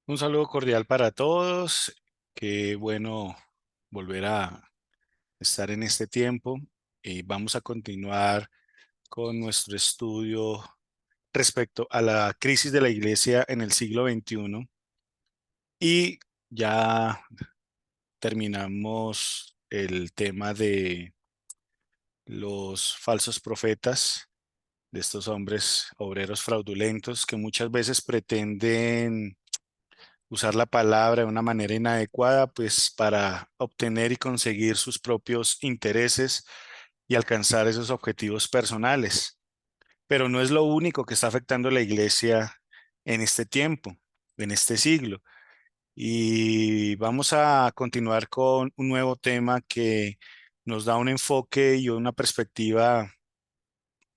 Un saludo cordial para todos. Qué bueno volver a estar en este tiempo. Vamos a continuar con nuestro estudio respecto a la crisis de la iglesia en el siglo XXI. Y ya terminamos el tema de los falsos profetas, de estos hombres obreros fraudulentos que muchas veces pretenden usar la palabra de una manera inadecuada, pues para obtener y conseguir sus propios intereses y alcanzar esos objetivos personales. Pero no es lo único que está afectando a la iglesia en este tiempo, en este siglo. Y vamos a continuar con un nuevo tema que nos da un enfoque y una perspectiva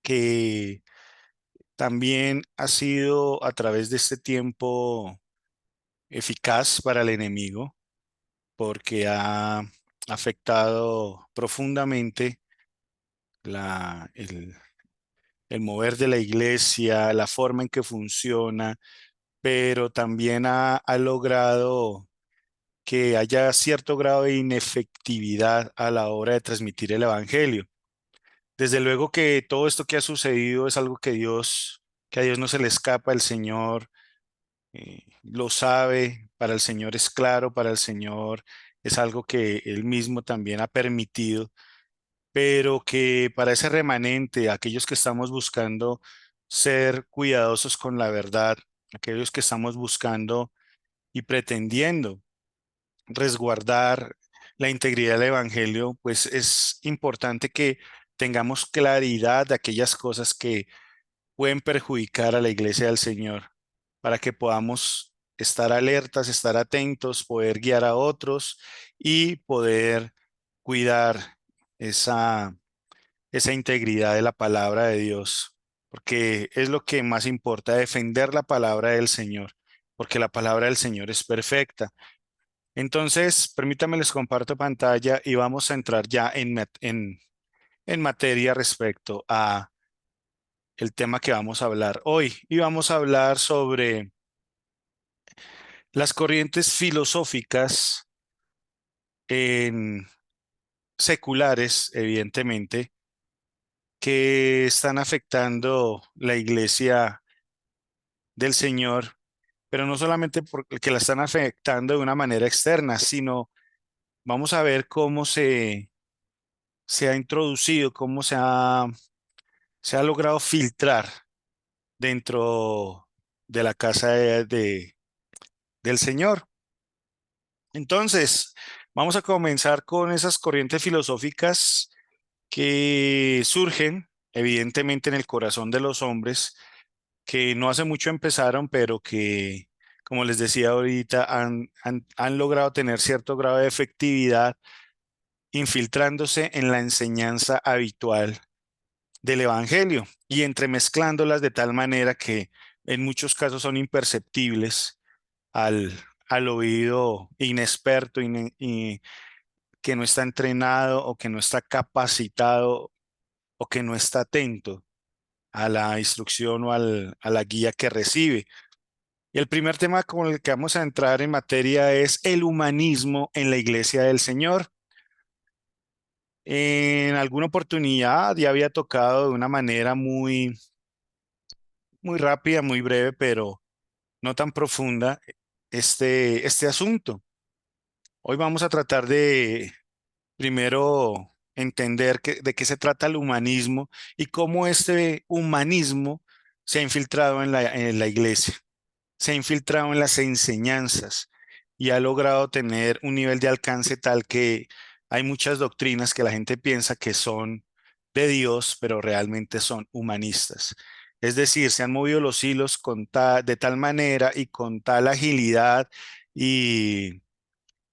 que también ha sido a través de este tiempo eficaz para el enemigo porque ha afectado profundamente el mover de la iglesia, la forma en que funciona, pero también ha logrado que haya cierto grado de inefectividad a la hora de transmitir el evangelio. Desde luego que todo esto que ha sucedido es algo que a Dios no se le escapa, el Señor lo sabe, para el Señor es claro, para el Señor es algo que Él mismo también ha permitido, pero que para ese remanente, aquellos que estamos buscando ser cuidadosos con la verdad, aquellos que estamos buscando y pretendiendo resguardar la integridad del Evangelio, pues es importante que tengamos claridad de aquellas cosas que pueden perjudicar a la iglesia del Señor, para que podamos estar alertas, estar atentos, poder guiar a otros y poder cuidar esa, esa integridad de la palabra de Dios, porque es lo que más importa, defender la palabra del Señor, porque la palabra del Señor es perfecta. Entonces, permítanme les comparto pantalla y vamos a entrar ya en materia respecto a el tema que vamos a hablar hoy. Y vamos a hablar sobre las corrientes filosóficas en seculares, evidentemente, que están afectando la iglesia del Señor, pero no solamente porque la están afectando de una manera externa, sino vamos a ver cómo se ha introducido, se ha logrado filtrar dentro de la casa del Señor. Entonces, vamos a comenzar con esas corrientes filosóficas que surgen evidentemente en el corazón de los hombres, que no hace mucho empezaron, pero que, como les decía ahorita, han logrado tener cierto grado de efectividad infiltrándose en la enseñanza habitual del Evangelio y entremezclándolas de tal manera que en muchos casos son imperceptibles al oído inexperto y que no está entrenado o que no está capacitado o que no está atento a la instrucción o a la guía que recibe. Y el primer tema con el que vamos a entrar en materia es el humanismo en la Iglesia del Señor. En alguna oportunidad ya había tocado de una manera muy rápida, muy breve, pero no tan profunda este asunto. Hoy vamos a tratar de primero entender de qué se trata el humanismo y cómo este humanismo se ha infiltrado en la iglesia, se ha infiltrado en las enseñanzas y ha logrado tener un nivel de alcance tal que hay muchas doctrinas que la gente piensa que son de Dios, pero realmente son humanistas. Es decir, se han movido los hilos de tal manera y con tal agilidad y,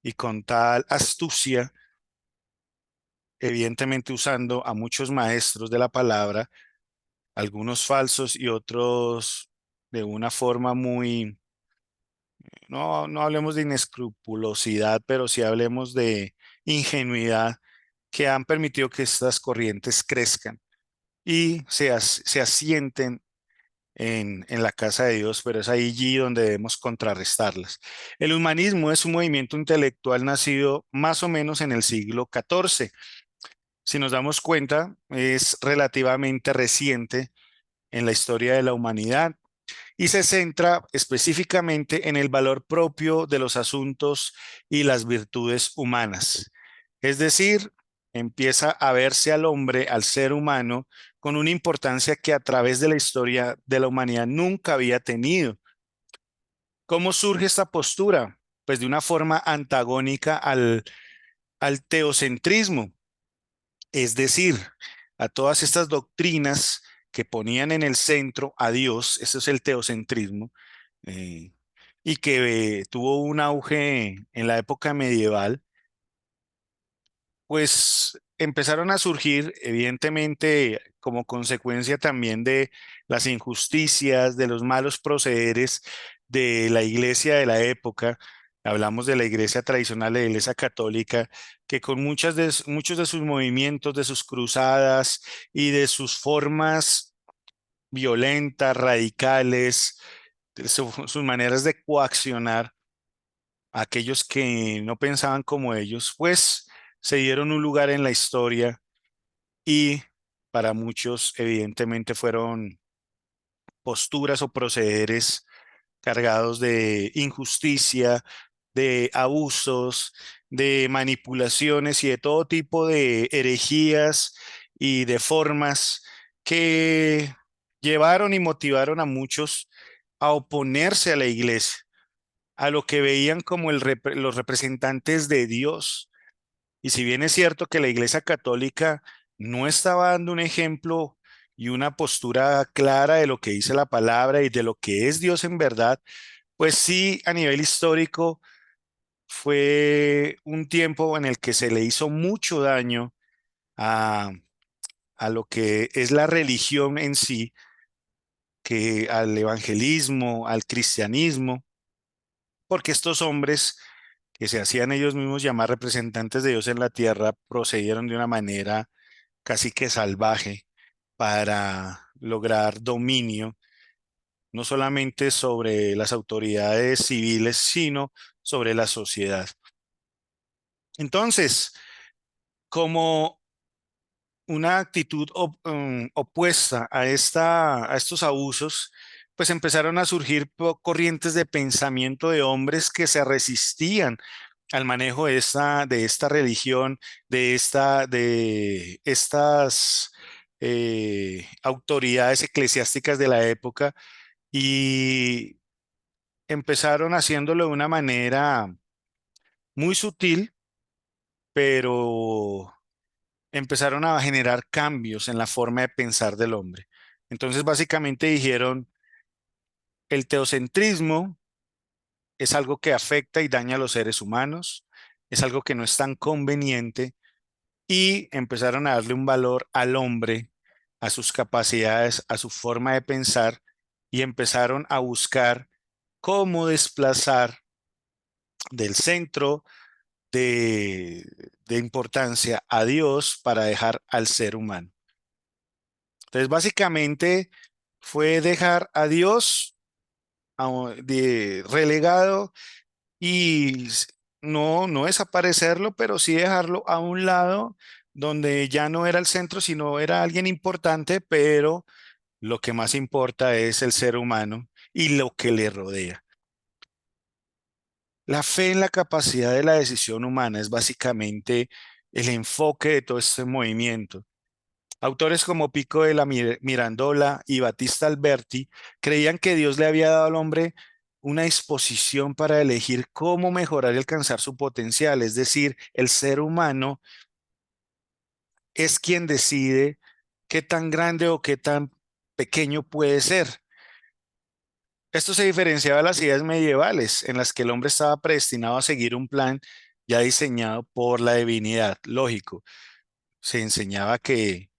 y con tal astucia, evidentemente usando a muchos maestros de la palabra, algunos falsos y otros de una forma no hablemos de inescrupulosidad, pero sí hablemos de ingenuidad, que han permitido que estas corrientes crezcan y se asienten en la casa de Dios, pero es allí donde debemos contrarrestarlas. El humanismo es un movimiento intelectual nacido más o menos en el siglo XIV. Si nos damos cuenta, es relativamente reciente en la historia de la humanidad y se centra específicamente en el valor propio de los asuntos y las virtudes humanas. Es decir, empieza a verse al hombre, al ser humano, con una importancia que a través de la historia de la humanidad nunca había tenido. ¿Cómo surge esta postura? Pues de una forma antagónica al teocentrismo, es decir, a todas estas doctrinas que ponían en el centro a Dios, eso es el teocentrismo, eh, y que tuvo un auge en la época medieval, pues empezaron a surgir, evidentemente, como consecuencia también de las injusticias, de los malos procederes de la iglesia de la época. Hablamos de la iglesia tradicional, de la iglesia católica, que con muchos de sus movimientos, de sus cruzadas y de sus formas violentas, radicales, sus maneras de coaccionar a aquellos que no pensaban como ellos, pues se dieron un lugar en la historia y para muchos evidentemente fueron posturas o procederes cargados de injusticia, de abusos, de manipulaciones y de todo tipo de herejías y de formas que llevaron y motivaron a muchos a oponerse a la iglesia, a lo que veían como los representantes de Dios. Y si bien es cierto que la Iglesia Católica no estaba dando un ejemplo y una postura clara de lo que dice la palabra y de lo que es Dios en verdad, pues sí, a nivel histórico fue un tiempo en el que se le hizo mucho daño a, a lo que es la religión en sí, que al evangelismo, al cristianismo, porque estos hombres que se hacían ellos mismos llamar representantes de Dios en la tierra procedieron de una manera casi que salvaje para lograr dominio, no solamente sobre las autoridades civiles, sino sobre la sociedad. Entonces, como una actitud opuesta a a estos abusos, pues empezaron a surgir corrientes de pensamiento de hombres que se resistían al manejo de esta religión, de estas autoridades eclesiásticas de la época y empezaron haciéndolo de una manera muy sutil, pero empezaron a generar cambios en la forma de pensar del hombre. Entonces, básicamente dijeron, el teocentrismo es algo que afecta y daña a los seres humanos, es algo que no es tan conveniente y empezaron a darle un valor al hombre, a sus capacidades, a su forma de pensar y empezaron a buscar cómo desplazar del centro de, de importancia a Dios para dejar al ser humano. Entonces, básicamente fue dejar a Dios relegado y no desaparecerlo, pero sí dejarlo a un lado donde ya no era el centro, sino era alguien importante, pero lo que más importa es el ser humano y lo que le rodea. La fe en la capacidad de la decisión humana es básicamente el enfoque de todo este movimiento. Autores como Pico de la Mirandola y Battista Alberti creían que Dios le había dado al hombre una disposición para elegir cómo mejorar y alcanzar su potencial, es decir, el ser humano es quien decide qué tan grande o qué tan pequeño puede ser. Esto se diferenciaba de las ideas medievales, en las que el hombre estaba predestinado a seguir un plan ya diseñado por la divinidad. Lógico, se enseñaba que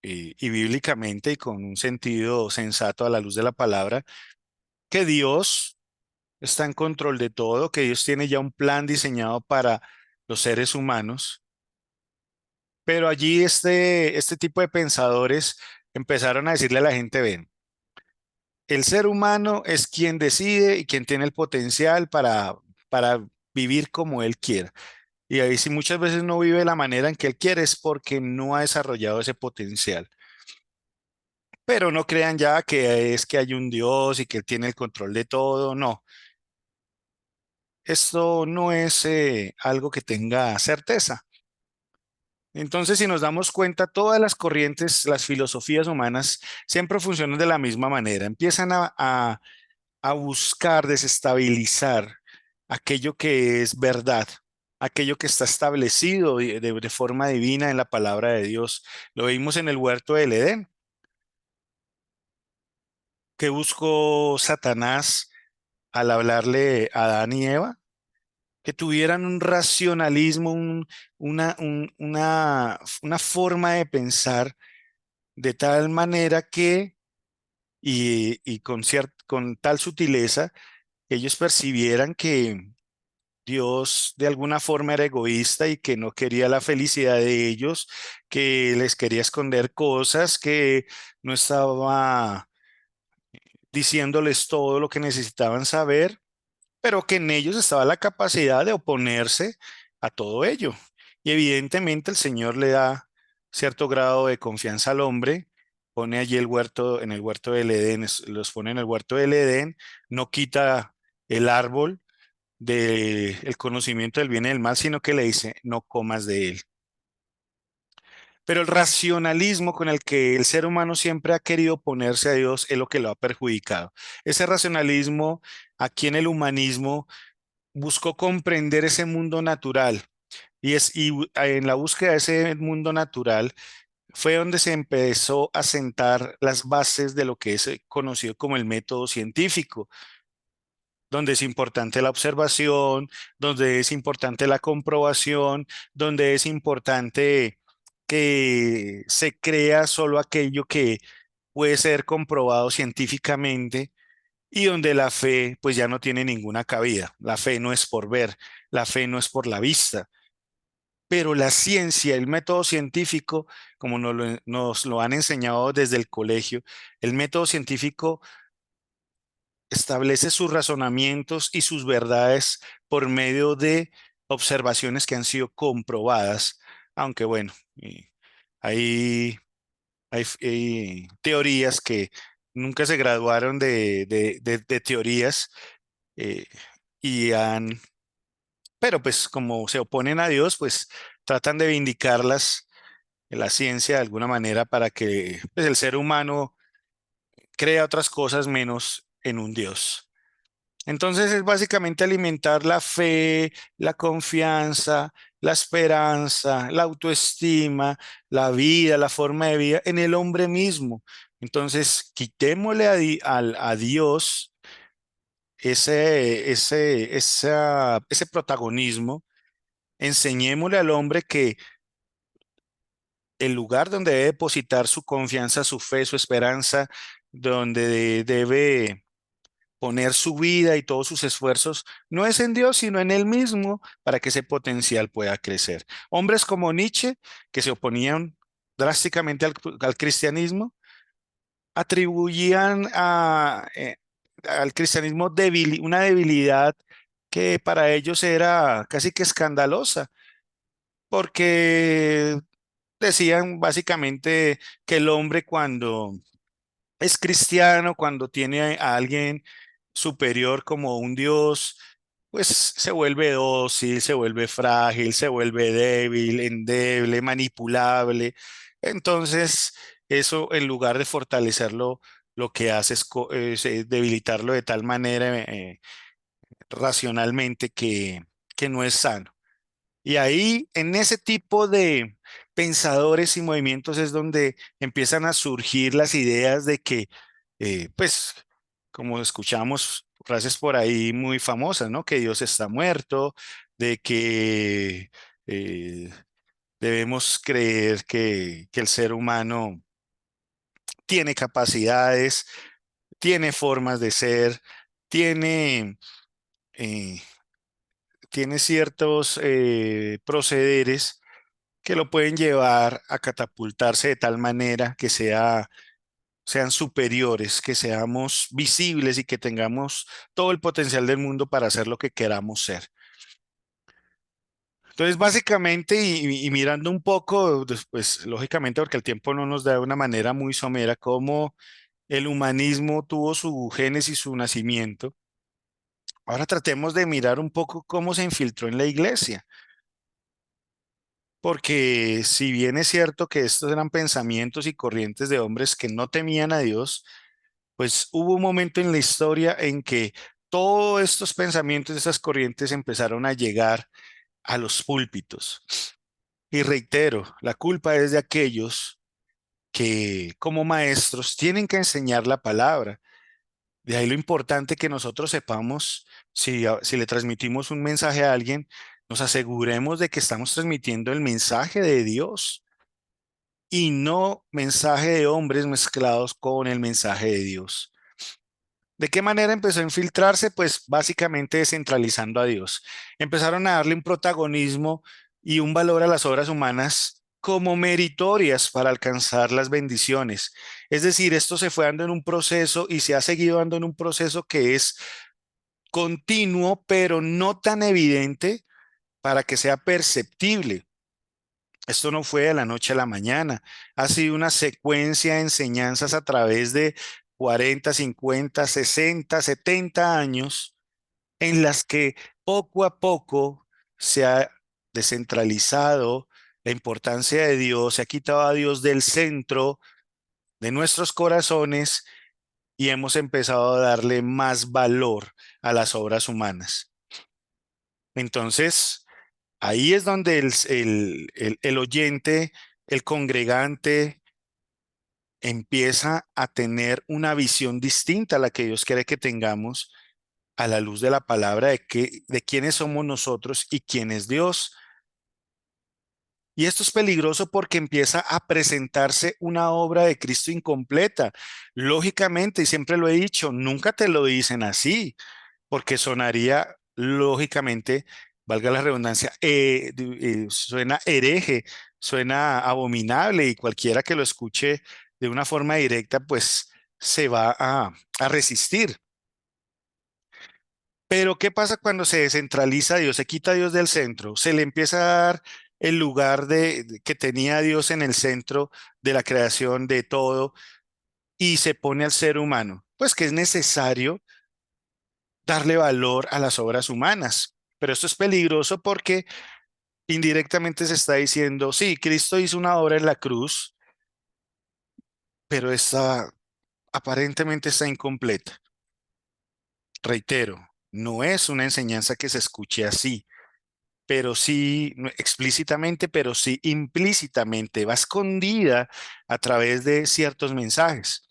y bíblicamente y con un sentido sensato a la luz de la palabra, que Dios está en control de todo, que Dios tiene ya un plan diseñado para los seres humanos, pero allí este tipo de pensadores empezaron a decirle a la gente, ven, el ser humano es quien decide y quien tiene el potencial para vivir como él quiera. Y ahí si muchas veces no vive de la manera en que él quiere es porque no ha desarrollado ese potencial. Pero no crean ya que es que hay un Dios y que él tiene el control de todo. No, esto no es algo que tenga certeza. Entonces, si nos damos cuenta, todas las corrientes, las filosofías humanas siempre funcionan de la misma manera. Empiezan a buscar desestabilizar aquello que es verdad, aquello que está establecido de forma divina en la palabra de Dios. Lo vimos en el huerto del Edén, que buscó Satanás al hablarle a Adán y Eva, que tuvieran un racionalismo, una forma de pensar de tal manera que, y con tal sutileza, que ellos percibieran que Dios de alguna forma era egoísta y que no quería la felicidad de ellos, que les quería esconder cosas, que no estaba diciéndoles todo lo que necesitaban saber, pero que en ellos estaba la capacidad de oponerse a todo ello. Y evidentemente el Señor le da cierto grado de confianza al hombre, pone allí el huerto, en el huerto del Edén, los pone en el huerto del Edén, no quita el árbol del conocimiento del bien y del mal, sino que le dice, no comas de él. Pero el racionalismo con el que el ser humano siempre ha querido oponerse a Dios es lo que lo ha perjudicado. Ese racionalismo aquí en el humanismo buscó comprender ese mundo natural en la búsqueda de ese mundo natural fue donde se empezó a sentar las bases de lo que es conocido como el método científico, donde es importante la observación, donde es importante la comprobación, donde es importante que se crea solo aquello que puede ser comprobado científicamente y donde la fe pues ya no tiene ninguna cabida. La fe no es por ver, la fe no es por la vista, pero la ciencia, el método científico, como nos lo han enseñado desde el colegio, el método científico establece sus razonamientos y sus verdades por medio de observaciones que han sido comprobadas, aunque bueno, hay, hay teorías que nunca se graduaron de teorías eh, y han, pero pues como se oponen a Dios, pues tratan de vindicarlas en la ciencia de alguna manera para que pues, el ser humano crea otras cosas menos en un Dios. Entonces es básicamente alimentar la fe, la confianza, la esperanza, la autoestima, la vida, la forma de vida en el hombre mismo. Entonces quitémosle a Dios ese protagonismo, enseñémosle al hombre que el lugar donde debe depositar su confianza, su fe, su esperanza, donde debe poner su vida y todos sus esfuerzos no es en Dios, sino en Él mismo para que ese potencial pueda crecer. Hombres como Nietzsche, que se oponían drásticamente al cristianismo, atribuían al cristianismo una debilidad que para ellos era casi que escandalosa, porque decían básicamente que el hombre cuando es cristiano, cuando tiene a alguien superior como un Dios, pues se vuelve dócil, se vuelve frágil, se vuelve débil, endeble, manipulable. Entonces, eso en lugar de fortalecerlo, lo que hace es debilitarlo de tal manera racionalmente que no es sano. Y ahí, en ese tipo de pensadores y movimientos es donde empiezan a surgir las ideas de que, pues, como escuchamos frases por ahí muy famosas, ¿no? Que Dios está muerto, de que eh, debemos creer que el ser humano tiene capacidades, tiene formas de ser, tiene, eh, tiene ciertos procederes que lo pueden llevar a catapultarse de tal manera que sea sean superiores, que seamos visibles y que tengamos todo el potencial del mundo para hacer lo que queramos ser. Entonces, básicamente, y mirando un poco, pues lógicamente, porque el tiempo no nos da de una manera muy somera, cómo el humanismo tuvo su génesis, su nacimiento. Ahora tratemos de mirar un poco cómo se infiltró en la iglesia, porque si bien es cierto que estos eran pensamientos y corrientes de hombres que no temían a Dios, pues hubo un momento en la historia en que todos estos pensamientos, estas corrientes empezaron a llegar a los púlpitos. Y reitero, la culpa es de aquellos que como maestros tienen que enseñar la palabra. De ahí lo importante que nosotros sepamos, si le transmitimos un mensaje a alguien, nos aseguremos de que estamos transmitiendo el mensaje de Dios y no mensaje de hombres mezclados con el mensaje de Dios. ¿De qué manera empezó a infiltrarse? Pues básicamente descentralizando a Dios. Empezaron a darle un protagonismo y un valor a las obras humanas como meritorias para alcanzar las bendiciones. Es decir, esto se fue dando en un proceso y se ha seguido dando en un proceso que es continuo, pero no tan evidente para que sea perceptible. Esto no fue de la noche a la mañana, ha sido una secuencia de enseñanzas a través de 40, 50, 60, 70 años en las que poco a poco se ha descentralizado la importancia de Dios, se ha quitado a Dios del centro de nuestros corazones y hemos empezado a darle más valor a las obras humanas. Entonces, ahí es donde el oyente, el congregante, empieza a tener una visión distinta a la que Dios quiere que tengamos a la luz de la palabra de quiénes somos nosotros y quién es Dios. Y esto es peligroso porque empieza a presentarse una obra de Cristo incompleta. Lógicamente, y siempre lo he dicho, nunca te lo dicen así, porque sonaría lógicamente, valga la redundancia, suena hereje, suena abominable y cualquiera que lo escuche de una forma directa, pues se va a resistir. Pero ¿qué pasa cuando se descentraliza Dios, se quita a Dios del centro, se le empieza a dar el lugar que tenía Dios en el centro de la creación de todo y se pone al ser humano? Pues que es necesario darle valor a las obras humanas. Pero esto es peligroso porque indirectamente se está diciendo, sí, Cristo hizo una obra en la cruz, pero esta aparentemente está incompleta. Reitero, no es una enseñanza que se escuche así, pero sí no explícitamente, pero sí implícitamente, va escondida a través de ciertos mensajes.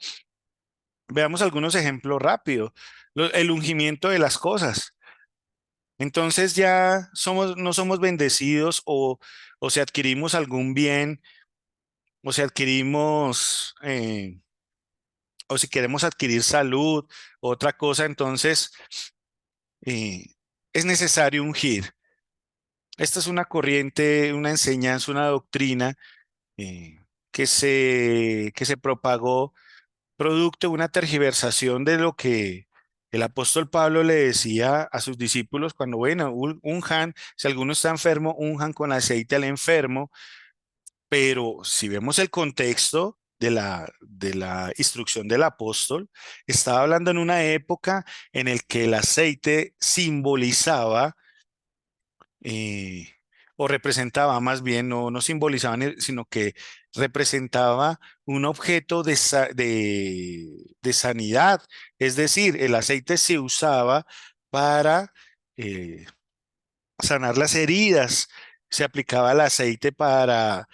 Veamos algunos ejemplos rápidos. El ungimiento de las cosas. Entonces ya no somos bendecidos o si adquirimos algún bien o si adquirimos o si queremos adquirir salud, otra cosa, entonces eh, es necesario ungir. Esta es una corriente, una enseñanza, una doctrina eh, que se propagó producto de una tergiversación de lo que el apóstol Pablo le decía a sus discípulos cuando, bueno, unjan, si alguno está enfermo, unjan con aceite al enfermo, pero si vemos el contexto de la instrucción del apóstol, estaba hablando en una época en el que el aceite simbolizaba eh, o representaba más bien, no simbolizaba, sino que representaba un objeto de sanidad. Es decir, el aceite se usaba para eh, sanar las heridas, se aplicaba el aceite para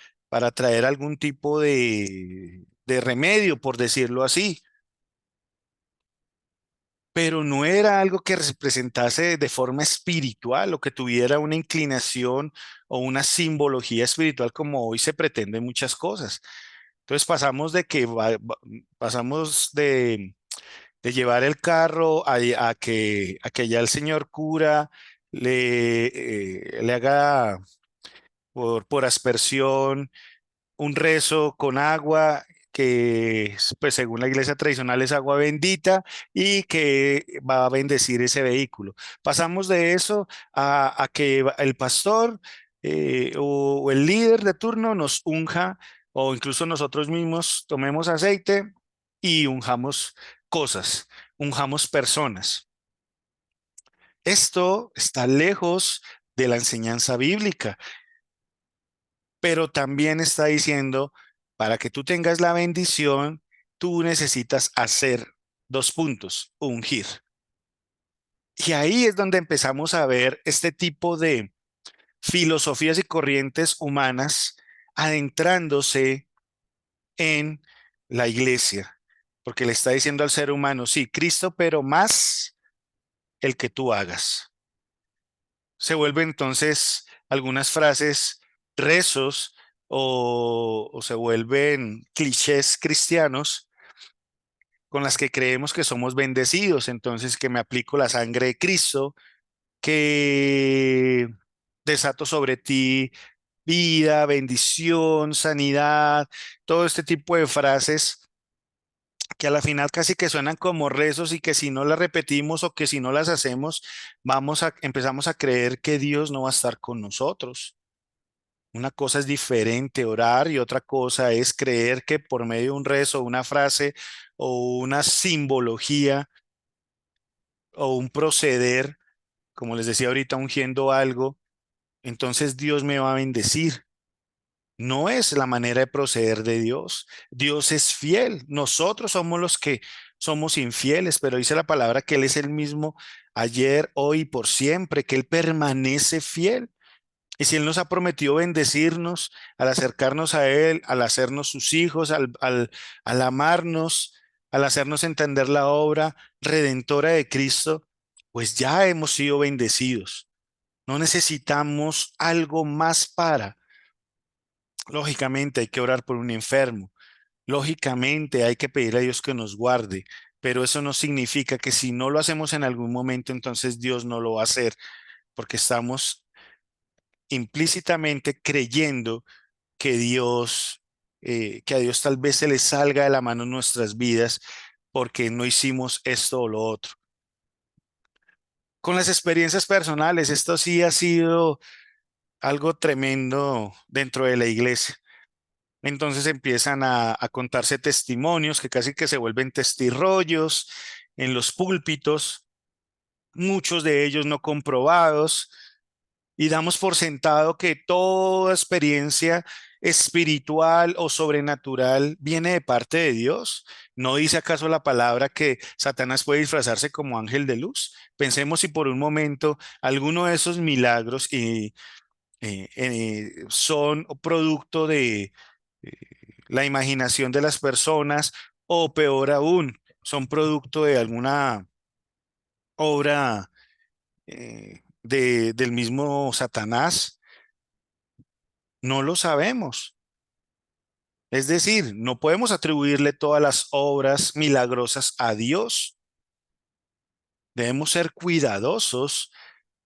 traer algún tipo de remedio, por decirlo así. Pero no era algo que representase de forma espiritual o que tuviera una inclinación o una simbología espiritual como hoy se pretende en muchas cosas. Entonces pasamos de que pasamos de llevar el carro a que ya el señor cura le haga por aspersión un rezo con agua que pues según la iglesia tradicional es agua bendita y que va a bendecir ese vehículo. Pasamos de eso a que el pastor o el líder de turno nos unja o incluso nosotros mismos tomemos aceite y unjamos cosas, unjamos personas. Esto está lejos de la enseñanza bíblica, pero también está diciendo, para que tú tengas la bendición, tú necesitas hacer dos puntos, ungir. Y ahí es donde empezamos a ver este tipo de filosofías y corrientes humanas adentrándose en la iglesia, porque le está diciendo al ser humano, sí, Cristo, pero más el que tú hagas. Se vuelven entonces algunas frases rezos o se vuelven clichés cristianos con las que creemos que somos bendecidos. Entonces, que me aplico la sangre de Cristo, que desato sobre ti vida, bendición, sanidad, todo este tipo de frases que a la final casi que suenan como rezos y que si no las repetimos o que si no las hacemos, empezamos a creer que Dios no va a estar con nosotros. Una cosa es diferente orar y otra cosa es creer que por medio de un rezo, una frase o una simbología o un proceder, como les decía ahorita, ungiendo algo, entonces Dios me va a bendecir. No es la manera de proceder de Dios. Dios es fiel. Nosotros somos los que somos infieles, pero dice la palabra que Él es el mismo ayer, hoy y por siempre, que Él permanece fiel. Y si Él nos ha prometido bendecirnos al acercarnos a Él, al hacernos sus hijos, al amarnos, al hacernos entender la obra redentora de Cristo, pues ya hemos sido bendecidos. No necesitamos algo más para. Lógicamente hay que orar por un enfermo. Lógicamente hay que pedir a Dios que nos guarde. Pero eso no significa que si no lo hacemos en algún momento, entonces Dios no lo va a hacer, porque estamos implícitamente creyendo que a Dios tal vez se le salga de la mano nuestras vidas porque no hicimos esto o lo otro. Con las experiencias personales, esto sí ha sido algo tremendo dentro de la iglesia. Entonces empiezan a contarse testimonios que casi que se vuelven testirrollos en los púlpitos, muchos de ellos no comprobados, y damos por sentado que toda experiencia espiritual o sobrenatural viene de parte de Dios. ¿No dice acaso la palabra que Satanás puede disfrazarse como ángel de luz? Pensemos si por un momento alguno de esos milagros son producto de eh, la imaginación de las personas o peor aún, son producto de alguna obra del mismo Satanás. No lo sabemos. Es decir, no podemos atribuirle todas las obras milagrosas a Dios. Debemos ser cuidadosos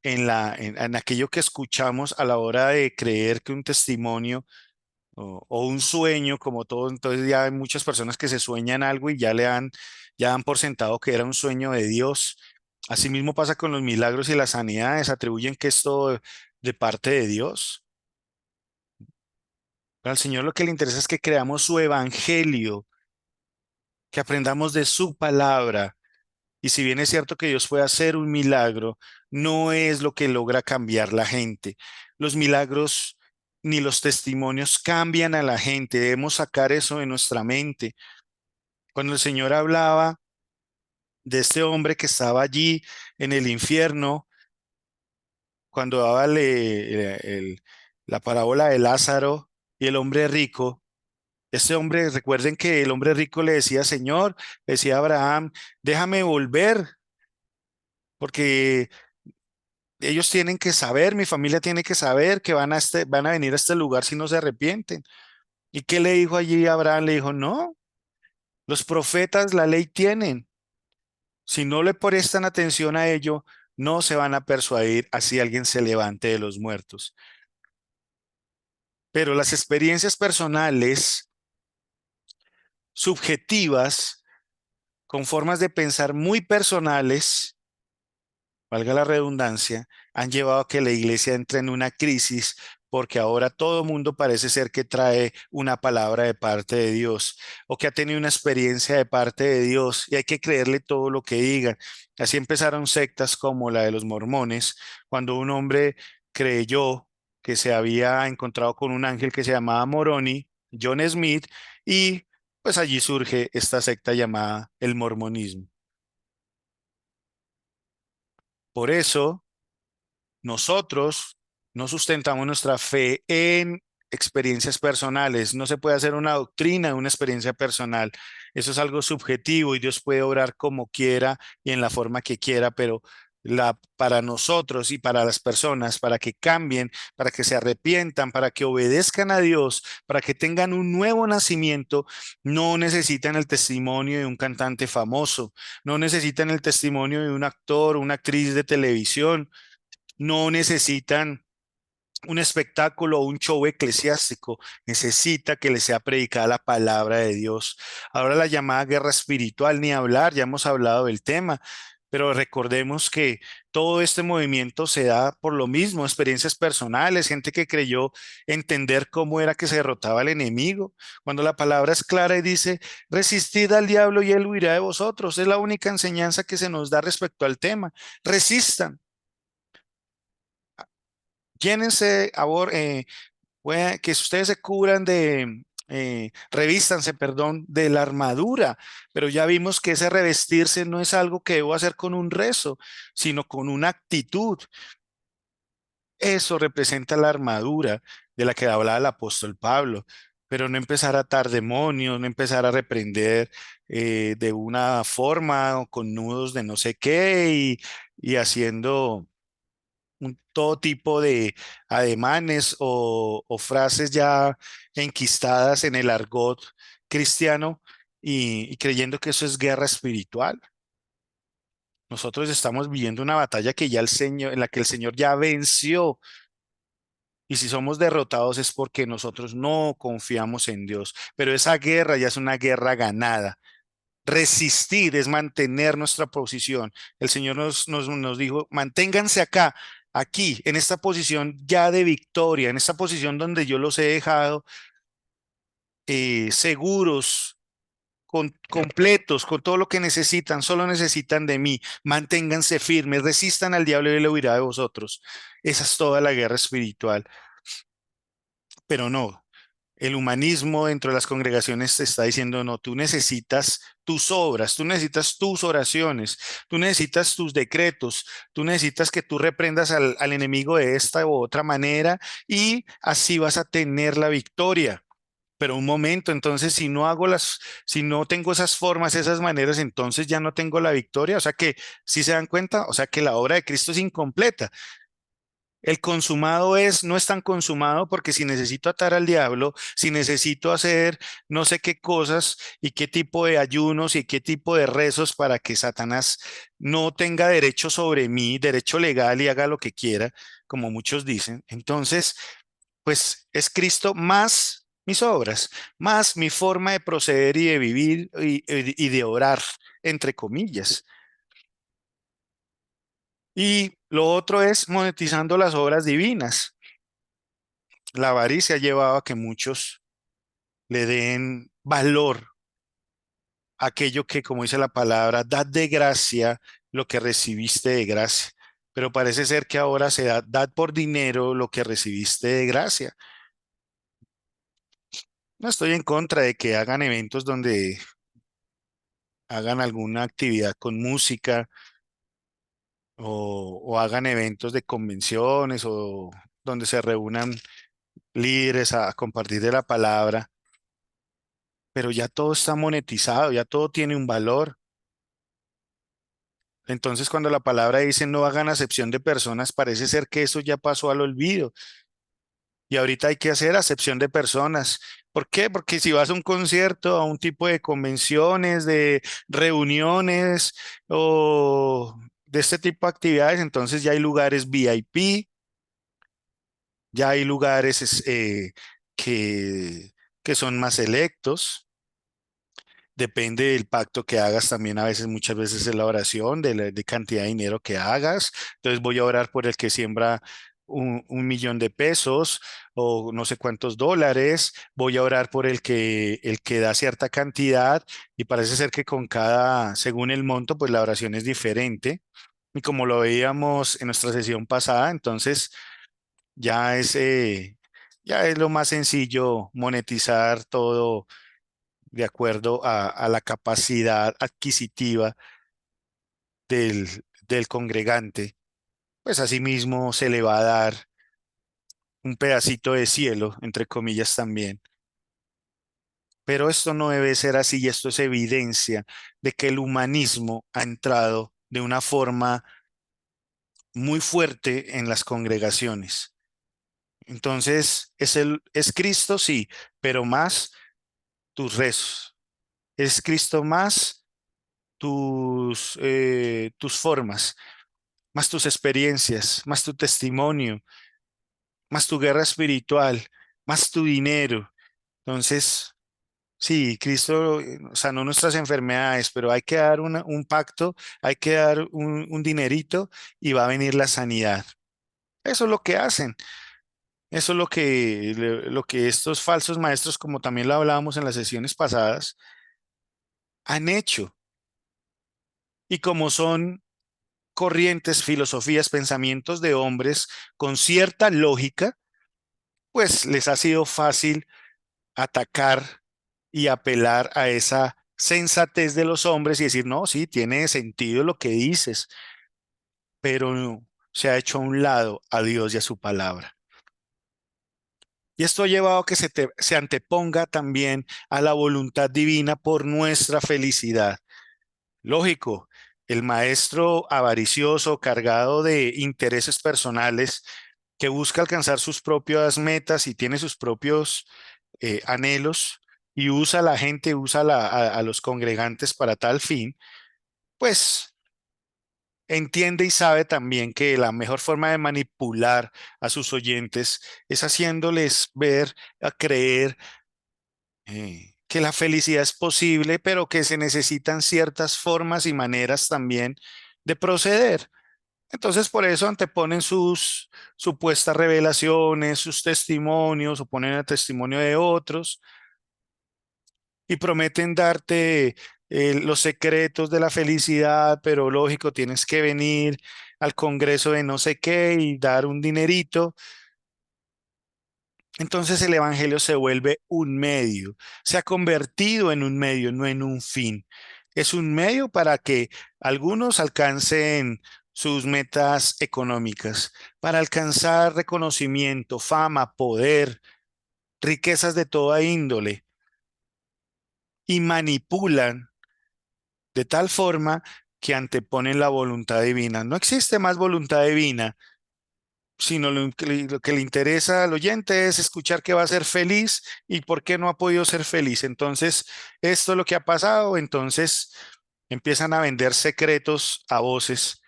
en aquello que escuchamos a la hora de creer que un testimonio o un sueño, como todo, entonces ya hay muchas personas que se sueñan algo y ya dan por sentado que era un sueño de Dios. Asimismo pasa con los milagros y las sanidades, atribuyen que es todo de parte de Dios. Pero al Señor lo que le interesa es que creamos su evangelio, que aprendamos de su palabra. Y si bien es cierto que Dios puede hacer un milagro, no es lo que logra cambiar la gente. Los milagros ni los testimonios cambian a la gente. Debemos sacar eso de nuestra mente. Cuando el Señor hablaba de este hombre que estaba allí en el infierno, cuando daba la parábola de Lázaro y el hombre rico, este hombre, recuerden que el hombre rico le decía, Señor, le decía a Abraham, déjame volver, porque ellos tienen que saber, mi familia tiene que saber que van a venir a este lugar si no se arrepienten. ¿Y qué le dijo allí Abraham? Le dijo, no, los profetas la ley tienen. Si no le prestan atención a ello, no se van a persuadir así alguien se levante de los muertos. Pero las experiencias personales subjetivas, con formas de pensar muy personales, valga la redundancia, han llevado a que la iglesia entre en una crisis porque ahora todo mundo parece ser que trae una palabra de parte de Dios o que ha tenido una experiencia de parte de Dios y hay que creerle todo lo que digan. Así empezaron sectas como la de los mormones, cuando un hombre creyó que se había encontrado con un ángel que se llamaba Moroni, John Smith, y pues allí surge esta secta llamada el mormonismo. Por eso, nosotros no sustentamos nuestra fe en experiencias personales. No se puede hacer una doctrina de una experiencia personal. Eso es algo subjetivo y Dios puede obrar como quiera y en la forma que quiera, pero para nosotros y para las personas, para que cambien, para que se arrepientan, para que obedezcan a Dios, para que tengan un nuevo nacimiento, no necesitan el testimonio de un cantante famoso, no necesitan el testimonio de un actor o una actriz de televisión, no necesitan un espectáculo o un show eclesiástico, necesita que les sea predicada la palabra de Dios. Ahora la llamada guerra espiritual, ni hablar, ya hemos hablado del tema, pero recordemos que todo este movimiento se da por lo mismo, experiencias personales, gente que creyó entender cómo era que se derrotaba al enemigo. Cuando la palabra es clara y dice, resistid al diablo y él huirá de vosotros, es la única enseñanza que se nos da respecto al tema. Resistan. Llénense, que ustedes se cubran revístanse, perdón, de la armadura, pero ya vimos que ese revestirse no es algo que debo hacer con un rezo, sino con una actitud. Eso representa la armadura de la que hablaba el apóstol Pablo, pero no empezar a atar demonios, no empezar a reprender de una forma o con nudos de no sé qué y haciendo todo tipo de ademanes o frases ya enquistadas en el argot cristiano y creyendo que eso es guerra espiritual. Nosotros estamos viviendo una batalla que ya el Señor, en la que el Señor ya venció. Y si somos derrotados es porque nosotros no confiamos en Dios. Pero esa guerra ya es una guerra ganada. Resistir es mantener nuestra posición. El Señor nos dijo, manténganse acá, aquí, en esta posición ya de victoria, en esta posición donde yo los he dejado seguros, completos, con todo lo que necesitan, solo necesitan de mí. Manténganse firmes, resistan al diablo y él huirá de vosotros. Esa es toda la guerra espiritual. Pero no, el humanismo dentro de las congregaciones te está diciendo, no, tú necesitas tus obras, tú necesitas tus oraciones, tú necesitas tus decretos, tú necesitas que tú reprendas al enemigo de esta u otra manera y así vas a tener la victoria. Pero un momento, entonces si no tengo esas formas, esas maneras, entonces ya no tengo la victoria. O sea que, si se dan cuenta, o sea que la obra de Cristo es incompleta. El consumado no es tan consumado porque si necesito atar al diablo, si necesito hacer no sé qué cosas y qué tipo de ayunos y qué tipo de rezos para que Satanás no tenga derecho sobre mí, derecho legal y haga lo que quiera, como muchos dicen, entonces, pues es Cristo más mis obras, más mi forma de proceder y de vivir y de orar, entre comillas. Y lo otro es monetizando las obras divinas. La avaricia ha llevado a que muchos le den valor a aquello que, como dice la palabra, dad de gracia lo que recibiste de gracia. Pero parece ser que ahora se dad por dinero lo que recibiste de gracia. No estoy en contra de que hagan eventos donde hagan alguna actividad con música o hagan eventos de convenciones o donde se reúnan líderes a compartir de la palabra, pero ya todo está monetizado, ya todo tiene un valor. Entonces, cuando la palabra dice no hagan acepción de personas, parece ser que eso ya pasó al olvido. Y ahorita hay que hacer acepción de personas. ¿Por qué? Porque si vas a un concierto, a un tipo de convenciones, de reuniones o de este tipo de actividades, entonces ya hay lugares VIP, ya hay lugares que, que son más selectos. Depende del pacto que hagas también, a veces, muchas veces es la oración, de cantidad de dinero que hagas. Entonces voy a orar por el que siembra 1 millón de pesos o no sé cuántos dólares. Voy a orar por el que da cierta cantidad y parece ser que con cada, según el monto, pues la oración es diferente. Y como lo veíamos en nuestra sesión pasada, entonces ya es, ya es lo más sencillo monetizar todo de acuerdo a la capacidad adquisitiva del congregante. Pues asimismo se le va a dar un pedacito de cielo, entre comillas también. Pero esto no debe ser así y esto es evidencia de que el humanismo ha entrado de una forma muy fuerte en las congregaciones. Entonces, es Cristo, sí, pero más tus rezos. Es Cristo más tus formas, más tus experiencias, más tu testimonio, más tu guerra espiritual, más tu dinero. Entonces, sí, Cristo sanó nuestras enfermedades, pero hay que dar un pacto, hay que dar un dinerito y va a venir la sanidad. Eso es lo que hacen. Eso es lo que estos falsos maestros, como también lo hablábamos en las sesiones pasadas, han hecho. Y como son corrientes, filosofías, pensamientos de hombres con cierta lógica, pues les ha sido fácil atacar y apelar a esa sensatez de los hombres y decir, no, sí, tiene sentido lo que dices, pero no, se ha hecho a un lado a Dios y a su palabra. Y esto ha llevado a que se anteponga también a la voluntad divina por nuestra felicidad. Lógico, el maestro avaricioso, cargado de intereses personales, que busca alcanzar sus propias metas y tiene sus propios anhelos y usa a la gente, usa a los congregantes para tal fin, pues entiende y sabe también que la mejor forma de manipular a sus oyentes es haciéndoles ver, a creer que la felicidad es posible, pero que se necesitan ciertas formas y maneras también de proceder. Entonces, por eso anteponen sus supuestas revelaciones, sus testimonios, o ponen el testimonio de otros y prometen darte los secretos de la felicidad, pero lógico, tienes que venir al congreso de no sé qué y dar un dinerito. Entonces el evangelio se vuelve un medio, se ha convertido en un medio, no en un fin. Es un medio para que algunos alcancen sus metas económicas, para alcanzar reconocimiento, fama, poder, riquezas de toda índole, y manipulan de tal forma que anteponen la voluntad divina. No existe más voluntad divina, sino lo que le interesa al oyente es escuchar que va a ser feliz y por qué no ha podido ser feliz. Entonces, esto es lo que ha pasado. Entonces, empiezan a vender secretos a voces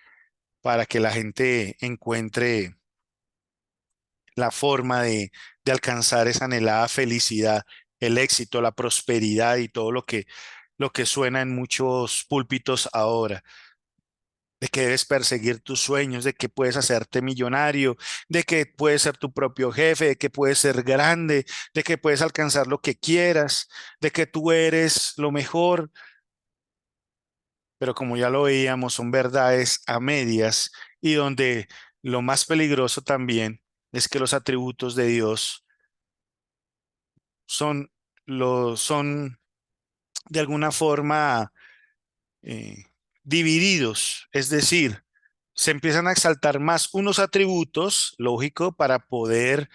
para que la gente encuentre la forma de alcanzar esa anhelada felicidad, el éxito, la prosperidad y todo lo que suena en muchos púlpitos ahora, de que debes perseguir tus sueños, de que puedes hacerte millonario, de que puedes ser tu propio jefe, de que puedes ser grande, de que puedes alcanzar lo que quieras, de que tú eres lo mejor. Pero como ya lo veíamos, son verdades a medias y donde lo más peligroso también es que los atributos de Dios son, son de alguna forma eh, divididos, es decir, se empiezan a exaltar más unos atributos, lógico, para poder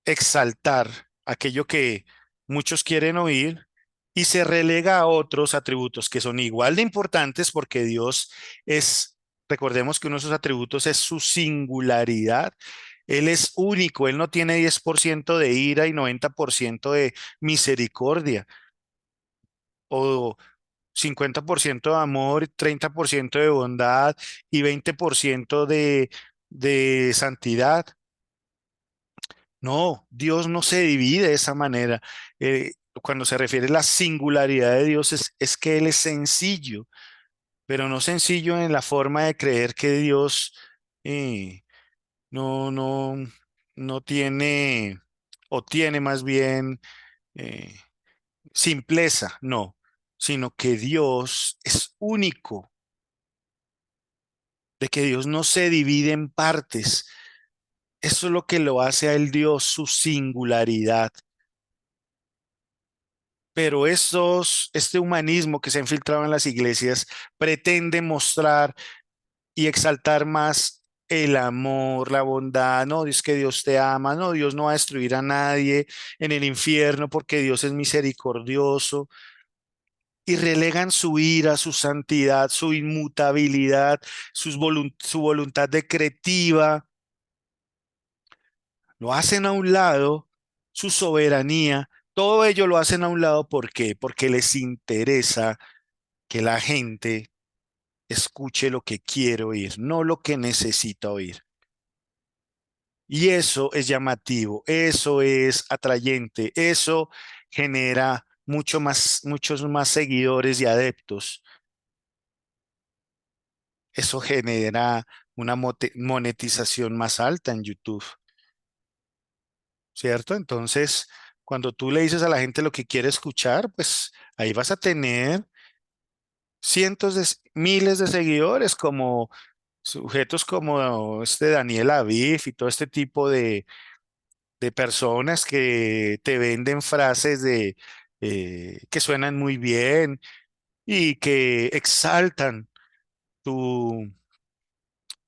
exaltar aquello que muchos quieren oír y se relega a otros atributos que son igual de importantes porque Dios es, recordemos que uno de sus atributos es su singularidad. Él es único, Él no tiene 10% de ira y 90% de misericordia o 50% de amor, 30% de bondad y 20% de santidad. No, Dios no se divide de esa manera. cuando se refiere a la singularidad de Dios, es que Él es sencillo, pero no sencillo en la forma de creer que Dios eh, no, no, no tiene, o tiene más bien eh, simpleza, no, sino que Dios es único, de que Dios no se divide en partes. Eso es lo que lo hace a él Dios, su singularidad. Pero este humanismo que se ha infiltrado en las iglesias pretende mostrar y exaltar más el amor, la bondad. No, Dios, que Dios te ama. No, Dios no va a destruir a nadie en el infierno porque Dios es misericordioso. Y relegan su ira, su santidad, su inmutabilidad, su voluntad decretiva. Lo hacen a un lado, su soberanía. Todo ello lo hacen a un lado. ¿Por qué? Porque les interesa que la gente escuche lo que quiere oír, no lo que necesita oír. Y eso es llamativo, eso es atrayente, eso genera muchos más seguidores y adeptos. Eso genera una monetización más alta en YouTube, ¿cierto? Entonces, cuando tú le dices a la gente lo que quiere escuchar, pues ahí vas a tener miles de seguidores, como sujetos como este Daniel Aviv y todo este tipo de personas que te venden frases que suenan muy bien y que exaltan tu,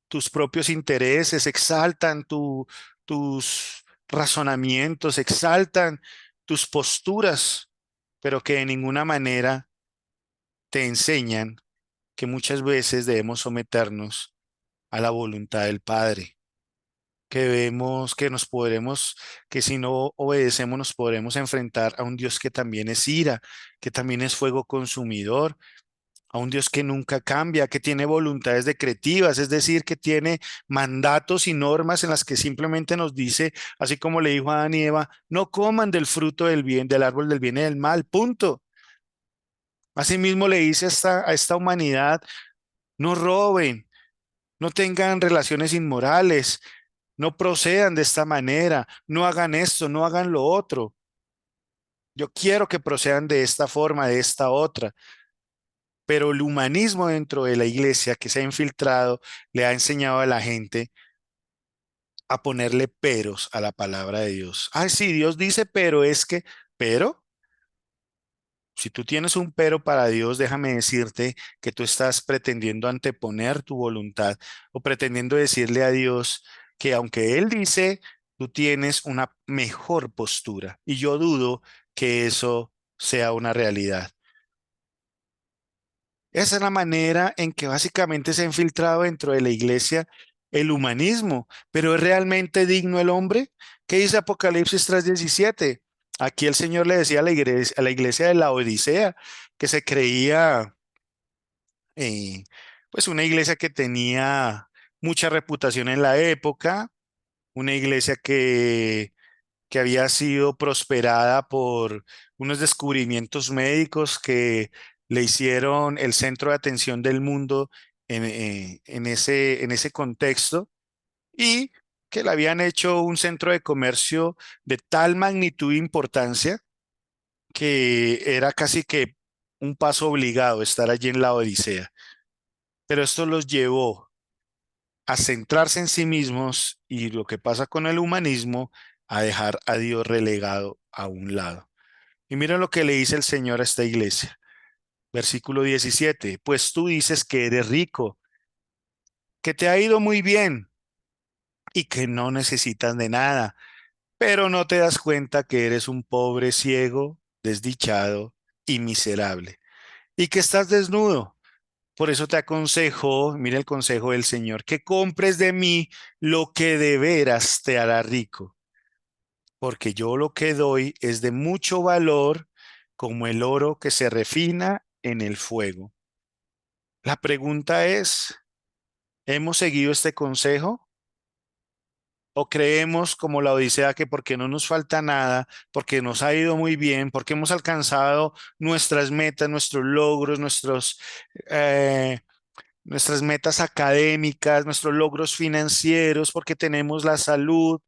tus propios intereses, exaltan tus razonamientos, exaltan tus posturas, pero que de ninguna manera te enseñan que muchas veces debemos someternos a la voluntad del Padre, que vemos que que si no obedecemos nos podremos enfrentar a un Dios que también es ira, que también es fuego consumidor, a un Dios que nunca cambia, que tiene voluntades decretivas, es decir, que tiene mandatos y normas en las que simplemente nos dice, así como le dijo a Adán y Eva, no coman del fruto del bien, del árbol del bien y del mal, punto. Asimismo le dice a esta humanidad, no roben, no tengan relaciones inmorales, no procedan de esta manera, no hagan esto, no hagan lo otro. Yo quiero que procedan de esta forma, de esta otra. Pero el humanismo dentro de la iglesia que se ha infiltrado le ha enseñado a la gente a ponerle peros a la palabra de Dios. Ay, sí, Dios dice, pero es que, pero, si tú tienes un pero para Dios, déjame decirte que tú estás pretendiendo anteponer tu voluntad o pretendiendo decirle a Dios que aunque Él dice, tú tienes una mejor postura. Y yo dudo que eso sea una realidad. Esa es la manera en que básicamente se ha infiltrado dentro de la iglesia el humanismo. Pero ¿es realmente digno el hombre? ¿Qué dice Apocalipsis 3:17? Aquí el Señor le decía a la iglesia de la Odisea que se creía eh, pues una iglesia que tenía mucha reputación en la época, una iglesia que había sido prosperada por unos descubrimientos médicos que le hicieron el centro de atención del mundo en ese contexto y que le habían hecho un centro de comercio de tal magnitud e importancia que era casi que un paso obligado estar allí en la Odisea. Pero esto los llevó a centrarse en sí mismos y lo que pasa con el humanismo, a dejar a Dios relegado a un lado. Y mira lo que le dice el Señor a esta iglesia. Versículo 17. Pues tú dices que eres rico, que te ha ido muy bien y que no necesitas de nada, pero no te das cuenta que eres un pobre ciego, desdichado y miserable, y que estás desnudo. Por eso te aconsejo, mira el consejo del Señor, que compres de mí lo que de veras te hará rico, porque yo lo que doy es de mucho valor, como el oro que se refina en el fuego. La pregunta es, ¿hemos seguido este consejo? o creemos como la Odisea que porque no nos falta nada, porque nos ha ido muy bien, porque hemos alcanzado nuestras metas, nuestros logros, eh, nuestras metas académicas, nuestros logros financieros, porque tenemos la salud,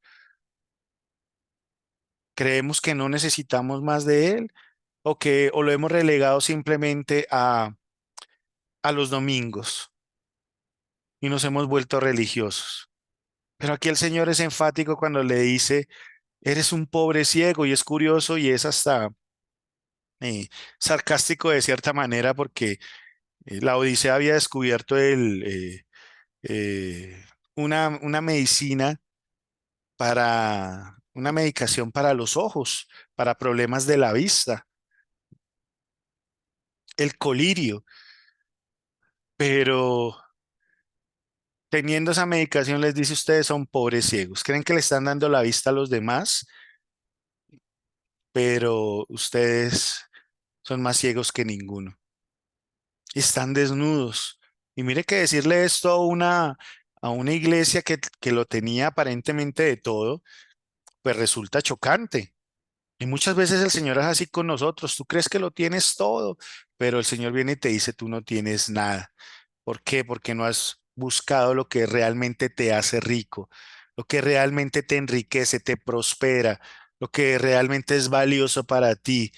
creemos que no necesitamos más de Él o lo hemos relegado simplemente a los domingos y nos hemos vuelto religiosos. Pero aquí el Señor es enfático cuando le dice, eres un pobre ciego y es curioso y es hasta eh, sarcástico de cierta manera porque la Odisea había descubierto una medicina una medicación para los ojos, para problemas de la vista, el colirio, pero teniendo esa medicación les dice ustedes son pobres ciegos, creen que le están dando la vista a los demás, pero ustedes son más ciegos que ninguno. Están desnudos. Y mire que decirle esto a una iglesia que lo tenía aparentemente de todo, pues resulta chocante. Y muchas veces el Señor es así con nosotros. Tú crees que lo tienes todo, pero el Señor viene y te dice, tú no tienes nada. ¿Por qué? Porque no has buscado lo que realmente te hace rico, lo que realmente te enriquece, te prospera, lo que realmente es valioso para ti.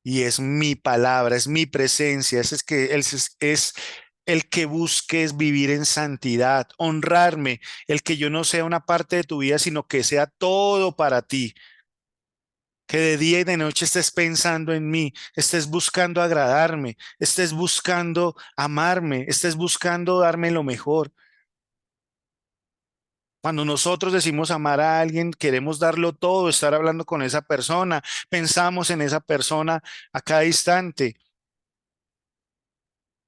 Y es mi palabra, es mi presencia, es el que busques vivir en santidad, honrarme, el que yo no sea una parte de tu vida, sino que sea todo para ti, que de día y de noche estés pensando en mí, estés buscando agradarme, estés buscando amarme, estés buscando darme lo mejor. Cuando nosotros decimos amar a alguien, queremos darlo todo, estar hablando con esa persona, pensamos en esa persona a cada instante.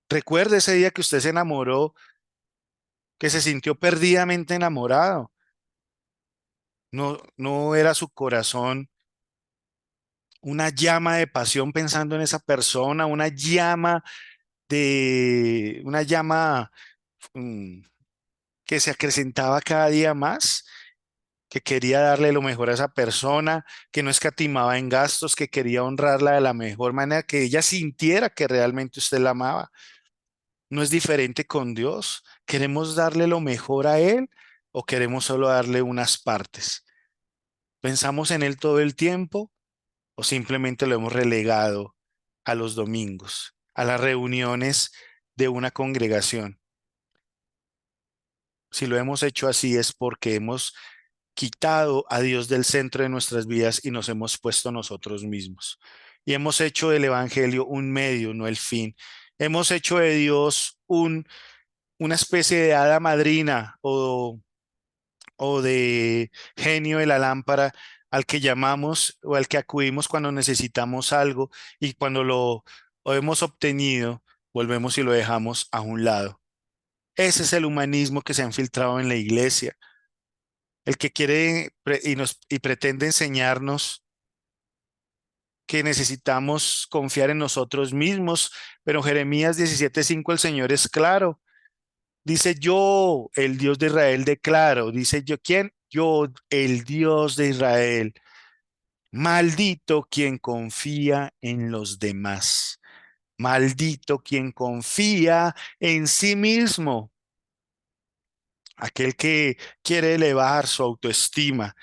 Recuerde ese día que usted se enamoró, que se sintió perdidamente enamorado. No, no era su corazón una llama de pasión pensando en esa persona, una llama mm, que se acrecentaba cada día más, que quería darle lo mejor a esa persona, que no escatimaba en gastos, que quería honrarla de la mejor manera, que ella sintiera que realmente usted la amaba. No es diferente con Dios. ¿Queremos darle lo mejor a Él o queremos solo darle unas partes? ¿Pensamos en Él todo el tiempo o simplemente lo hemos relegado a los domingos, a las reuniones de una congregación? Si lo hemos hecho así es porque hemos quitado a Dios del centro de nuestras vidas y nos hemos puesto nosotros mismos. Y hemos hecho del Evangelio un medio, no el fin. Hemos hecho de Dios una especie de hada madrina o de genio de la lámpara al que llamamos o al que acudimos cuando necesitamos algo y cuando lo hemos obtenido, volvemos y lo dejamos a un lado. Ese es el humanismo que se ha infiltrado en la iglesia, el que quiere y pretende enseñarnos que necesitamos confiar en nosotros mismos, pero en Jeremías 17:5 el Señor es claro. Dice yo, el Dios de Israel, declaro. Dice yo, ¿quién? Yo, el Dios de Israel. Maldito quien confía en los demás. Maldito quien confía en sí mismo. Aquel que quiere elevar su autoestima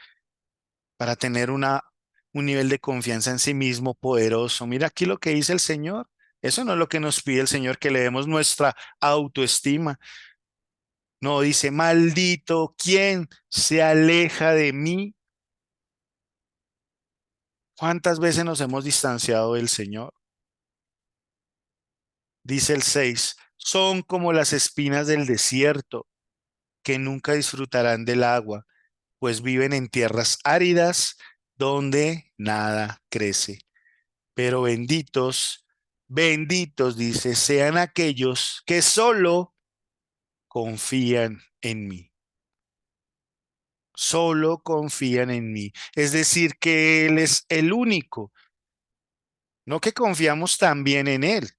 para tener un nivel de confianza en sí mismo poderoso. Mira aquí lo que dice el Señor. Eso no es lo que nos pide el Señor, que le demos nuestra autoestima. No, dice, maldito, ¿quién se aleja de mí? ¿Cuántas veces nos hemos distanciado del Señor? Dice el 6, son como las espinas del desierto que nunca disfrutarán del agua, pues viven en tierras áridas donde nada crece. Pero benditos, benditos, dice, sean aquellos que solo confían en mí. Solo confían en mí. Es decir, que Él es el único. No que confiamos también en Él,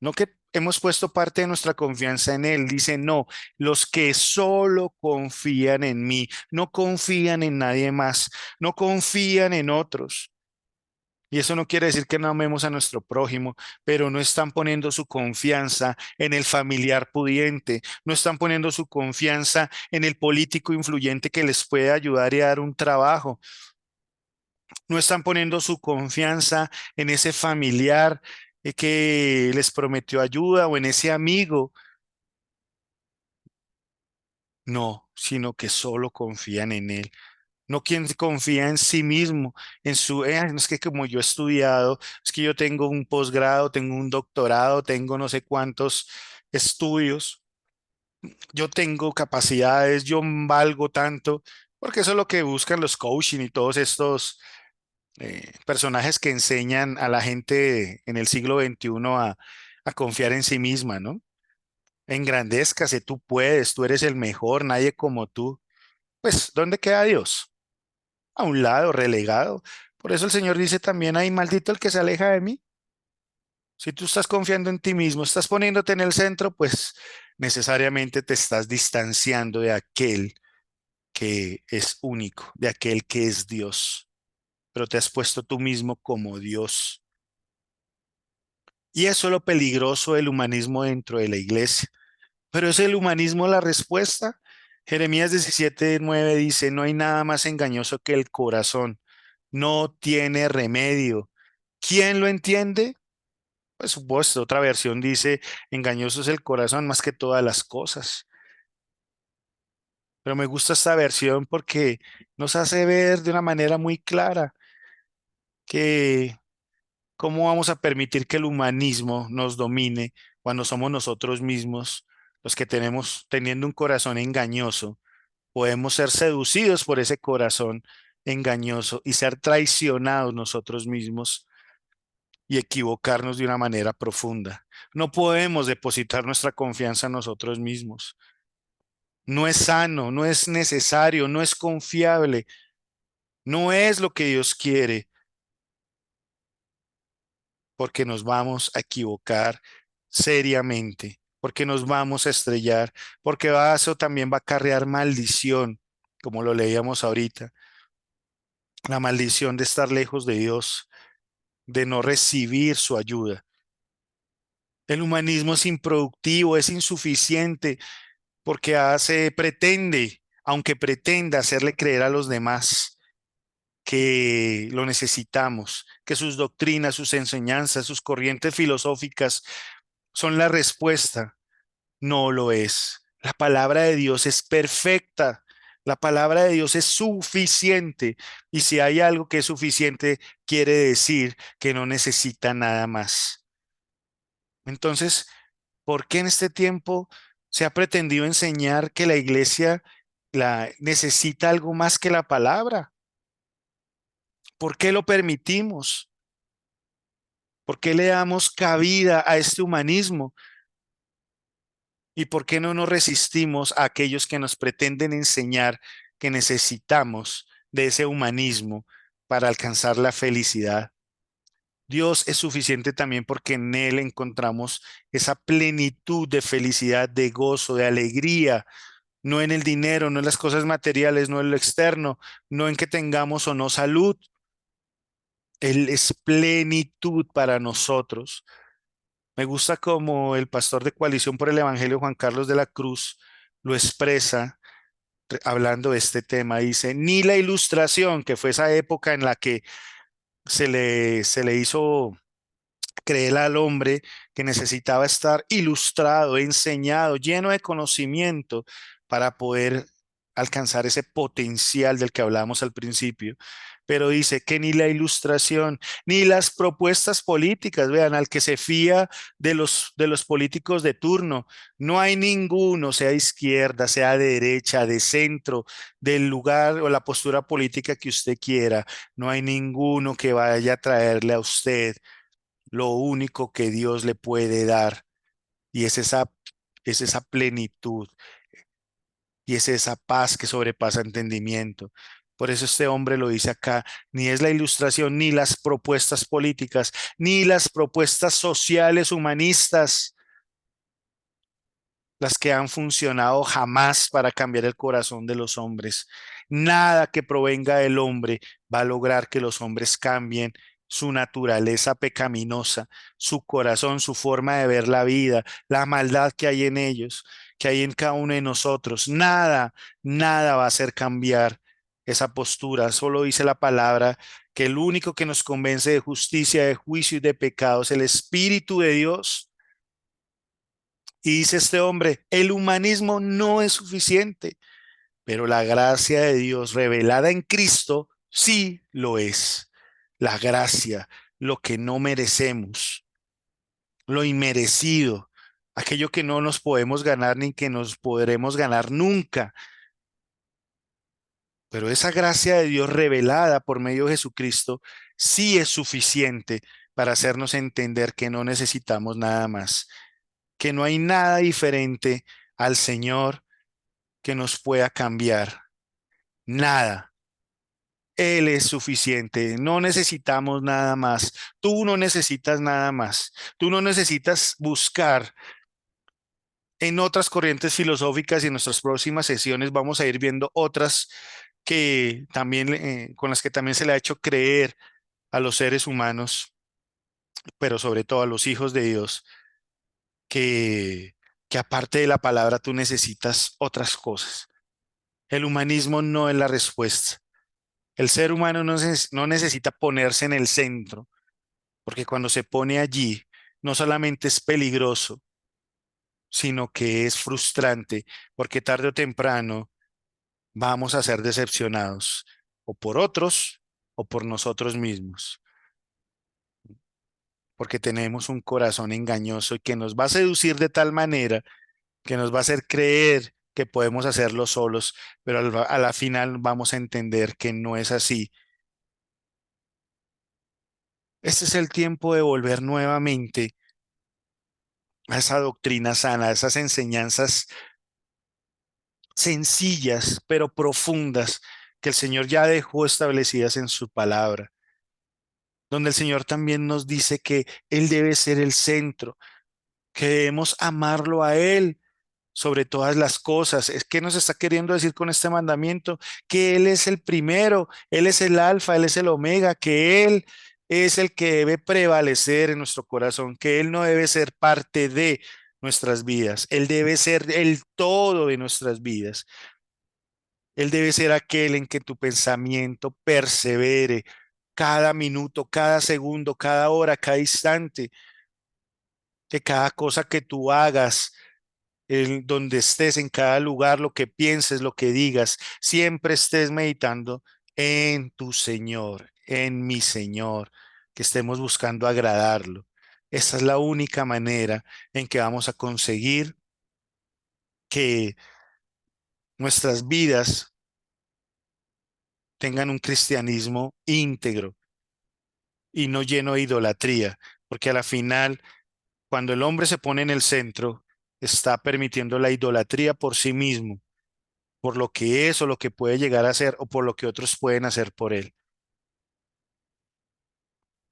no que hemos puesto parte de nuestra confianza en Él. Dice, no, los que solo confían en mí, no confían en nadie más, no confían en otros. Y eso no quiere decir que no amemos a nuestro prójimo, pero no están poniendo su confianza en el familiar pudiente, no están poniendo su confianza en el político influyente que les puede ayudar y dar un trabajo, no están poniendo su confianza en ese familiar que les prometió ayuda o en ese amigo, no, sino que solo confían en Él. No quien confía en sí mismo, en su, no es que como yo he estudiado, es que yo tengo un posgrado, tengo un doctorado, tengo no sé cuántos estudios, yo tengo capacidades, yo valgo tanto, porque eso es lo que buscan los coaching y todos estos personajes que enseñan a la gente en el siglo XXI a confiar en sí misma, ¿no? Engrandézcase, tú puedes, tú eres el mejor, nadie como tú. Pues, ¿dónde queda Dios? A un lado, relegado. Por eso el Señor dice también, ay, maldito el que se aleja de mí. Si tú estás confiando en ti mismo, estás poniéndote en el centro, pues necesariamente te estás distanciando de aquel que es único, de aquel que es Dios, pero te has puesto tú mismo como Dios. Y eso es lo peligroso del humanismo dentro de la iglesia. Pero ¿es el humanismo la respuesta? Jeremías 17:9 dice, no hay nada más engañoso que el corazón, no tiene remedio. ¿Quién lo entiende? Pues supuesto, otra versión dice, engañoso es el corazón más que todas las cosas. Pero me gusta esta versión porque nos hace ver de una manera muy clara que cómo vamos a permitir que el humanismo nos domine cuando somos nosotros mismos los que tenemos, teniendo un corazón engañoso, podemos ser seducidos por ese corazón engañoso y ser traicionados nosotros mismos y equivocarnos de una manera profunda. No podemos depositar nuestra confianza en nosotros mismos. No es sano, no es necesario, no es confiable, no es lo que Dios quiere, porque nos vamos a equivocar seriamente, porque nos vamos a estrellar, porque eso también va a acarrear maldición, como lo leíamos ahorita, la maldición de estar lejos de Dios, de no recibir su ayuda. El humanismo es improductivo, es insuficiente, porque pretende, aunque pretenda hacerle creer a los demás que lo necesitamos, que sus doctrinas, sus enseñanzas, sus corrientes filosóficas son la respuesta. No lo es. La palabra de Dios es perfecta. La palabra de Dios es suficiente. Y si hay algo que es suficiente, quiere decir que no necesita nada más. Entonces, ¿por qué en este tiempo se ha pretendido enseñar que la iglesia necesita algo más que la palabra? ¿Por qué lo permitimos? ¿Por qué le damos cabida a este humanismo? ¿Y por qué no nos resistimos a aquellos que nos pretenden enseñar que necesitamos de ese humanismo para alcanzar la felicidad? Dios es suficiente también porque en Él encontramos esa plenitud de felicidad, de gozo, de alegría, no en el dinero, no en las cosas materiales, no en lo externo, no en que tengamos o no salud. Él es plenitud para nosotros. Me gusta como el pastor de Coalición por el Evangelio, Juan Carlos de la Cruz, lo expresa hablando de este tema. Dice, ni la ilustración, que fue esa época en la que se le hizo creer al hombre que necesitaba estar ilustrado, enseñado, lleno de conocimiento para poder alcanzar ese potencial del que hablábamos al principio. Pero dice que ni la ilustración, ni las propuestas políticas, vean, al que se fía de los políticos de turno, no hay ninguno, sea de izquierda, sea de derecha, de centro, del lugar o la postura política que usted quiera, no hay ninguno que vaya a traerle a usted lo único que Dios le puede dar y es esa plenitud y es esa paz que sobrepasa entendimiento. Por eso este hombre lo dice acá, ni es la ilustración, ni las propuestas políticas, ni las propuestas sociales humanistas. las que han funcionado jamás para cambiar el corazón de los hombres. Nada que provenga del hombre va a lograr que los hombres cambien su naturaleza pecaminosa, su corazón, su forma de ver la vida, la maldad que hay en ellos, que hay en cada uno de nosotros. Nada, nada va a hacer cambiar esa postura. Solo dice la palabra que el único que nos convence de justicia, de juicio y de pecado es el Espíritu de Dios. Y dice este hombre, el humanismo no es suficiente, pero la gracia de Dios revelada en Cristo sí lo es. La gracia, lo que no merecemos, lo inmerecido, aquello que no nos podemos ganar ni que nos podremos ganar nunca. Pero esa gracia de Dios revelada por medio de Jesucristo sí es suficiente para hacernos entender que no necesitamos nada más, que no hay nada diferente al Señor que nos pueda cambiar. Nada. Él es suficiente. No necesitamos nada más. Tú no necesitas nada más. Tú no necesitas buscar en otras corrientes filosóficas y en nuestras próximas sesiones vamos a ir viendo otras que también con las que también se le ha hecho creer a los seres humanos, pero sobre todo a los hijos de Dios, que que aparte de la palabra tú necesitas otras cosas. El humanismo no es la respuesta. El ser humano no necesita ponerse en el centro, porque cuando se pone allí, no solamente es peligroso, sino que es frustrante, porque tarde o temprano vamos a ser decepcionados, o por otros, o por nosotros mismos, porque tenemos un corazón engañoso y que nos va a seducir de tal manera que nos va a hacer creer que podemos hacerlo solos, pero a la final vamos a entender que no es así. Este es el tiempo de volver nuevamente a esa doctrina sana, a esas enseñanzas sencillas pero profundas que el Señor ya dejó establecidas en su palabra, donde el Señor también nos dice que Él debe ser el centro, que debemos amarlo a Él sobre todas las cosas. Es que nos está queriendo decir con este mandamiento que Él es el primero, Él es el alfa, Él es el omega, que Él es el que debe prevalecer en nuestro corazón, que Él no debe ser parte de nuestras vidas, Él debe ser el todo de nuestras vidas. Él debe ser aquel en que tu pensamiento persevere cada minuto, cada segundo, cada hora, cada instante, que cada cosa que tú hagas, donde estés, en cada lugar, lo que pienses, lo que digas, siempre estés meditando en tu Señor, en mi Señor, que estemos buscando agradarlo. Esa es la única manera en que vamos a conseguir que nuestras vidas tengan un cristianismo íntegro y no lleno de idolatría, porque a la final, cuando el hombre se pone en el centro, está permitiendo la idolatría por sí mismo, por lo que es o lo que puede llegar a ser o por lo que otros pueden hacer por él.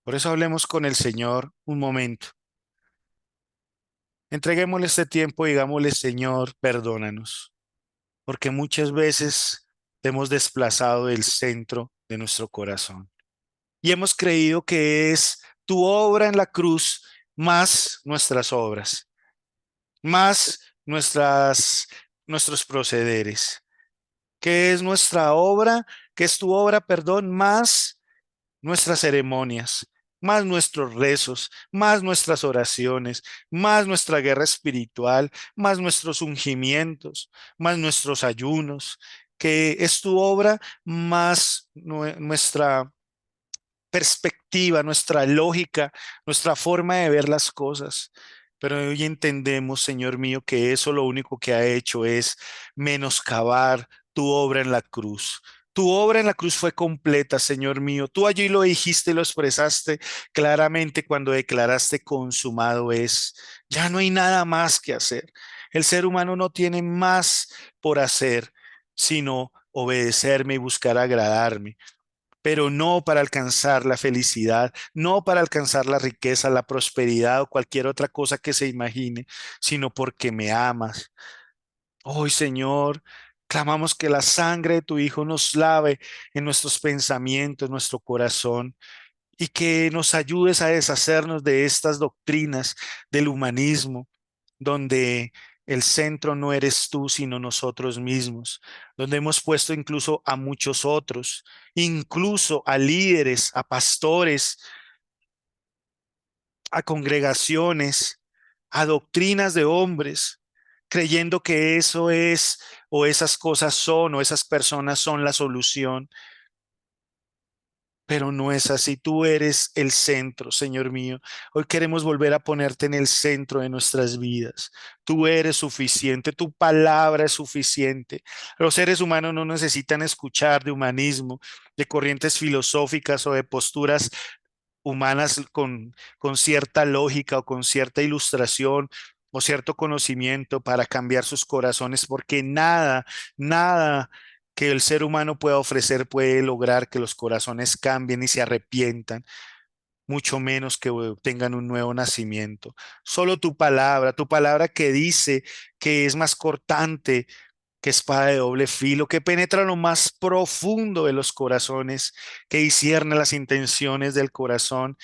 Por eso hablemos con el Señor un momento. Entreguémosle este tiempo y digámosle, Señor, perdónanos, porque muchas veces hemos desplazado del centro de nuestro corazón y hemos creído que es tu obra en la cruz más nuestras obras, más nuestros procederes, que es nuestra obra, que es tu obra, perdón, más nuestras ceremonias, más nuestros rezos, más nuestras oraciones, más nuestra guerra espiritual, más nuestros ungimientos, más nuestros ayunos, que es tu obra más nuestra perspectiva, nuestra lógica, nuestra forma de ver las cosas. Pero hoy entendemos, Señor mío, que eso lo único que ha hecho es menoscabar tu obra en la cruz. Tu obra en la cruz fue completa, Señor mío. Tú allí lo dijiste y lo expresaste claramente cuando declaraste consumado es. Ya no hay nada más que hacer. El ser humano no tiene más por hacer, sino obedecerme y buscar agradarme. pero no para alcanzar la felicidad, no para alcanzar la riqueza, la prosperidad o cualquier otra cosa que se imagine, sino porque me amas. Hoy, Señor, clamamos que la sangre de tu Hijo nos lave en nuestros pensamientos, nuestro corazón, y que nos ayudes a deshacernos de estas doctrinas del humanismo, donde el centro no eres tú, sino nosotros mismos, donde hemos puesto incluso a muchos otros, incluso a líderes, a pastores, a congregaciones, a doctrinas de hombres, creyendo que eso es o esas cosas son o esas personas son la solución. Pero no es así. Tú eres el centro, Señor mío. Hoy queremos volver a ponerte en el centro de nuestras vidas. Tú eres suficiente, tu palabra es suficiente. Los seres humanos no necesitan escuchar de humanismo, de corrientes filosóficas o de posturas humanas con cierta lógica o con cierta ilustración o cierto conocimiento para cambiar sus corazones, porque nada, nada que el ser humano pueda ofrecer puede lograr que los corazones cambien y se arrepientan, mucho menos que tengan un nuevo nacimiento. Solo tu palabra que dice que es más cortante que espada de doble filo, que penetra lo más profundo de los corazones, que discierne las intenciones del corazón,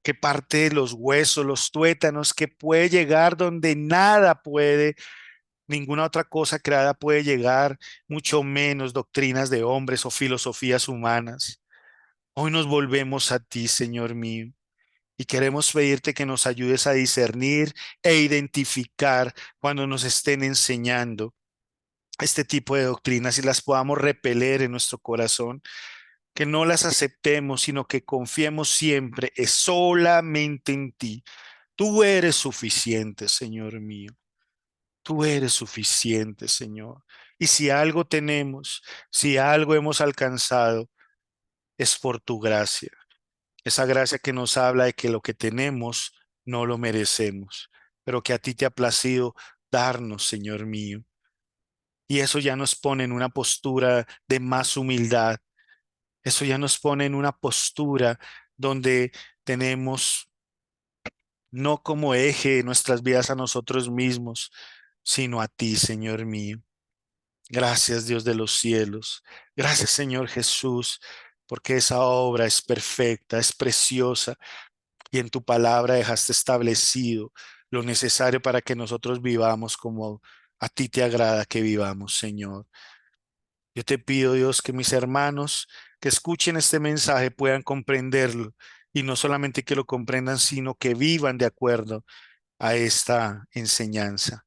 que parte de los huesos, los tuétanos, que puede llegar donde nada puede, ninguna otra cosa creada puede llegar, mucho menos doctrinas de hombres o filosofías humanas. Hoy nos volvemos a ti, Señor mío, y queremos pedirte que nos ayudes a discernir e identificar cuando nos estén enseñando este tipo de doctrinas y las podamos repeler en nuestro corazón, que no las aceptemos, sino que confiemos siempre es solamente en ti. Tú eres suficiente, Señor mío. Tú eres suficiente, Señor. Y si algo tenemos, si algo hemos alcanzado, es por tu gracia. Esa gracia que nos habla de que lo que tenemos no lo merecemos, pero que a ti te ha placido darnos, Señor mío. Y eso ya nos pone en una postura de más humildad. Eso ya nos pone en una postura donde tenemos no como eje nuestras vidas a nosotros mismos, sino a ti, Señor mío. Gracias, Dios de los cielos. Gracias, Señor Jesús, porque esa obra es perfecta, es preciosa y en tu palabra dejaste establecido lo necesario para que nosotros vivamos como a ti te agrada que vivamos, Señor. Yo te pido, Dios, que mis hermanos que escuchen este mensaje puedan comprenderlo y no solamente que lo comprendan, sino que vivan de acuerdo a esta enseñanza.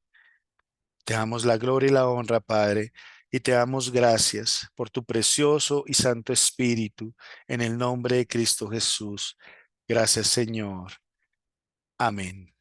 Te damos la gloria y la honra, Padre, y te damos gracias por tu precioso y santo Espíritu, en el nombre de Cristo Jesús. Gracias, Señor. Amén.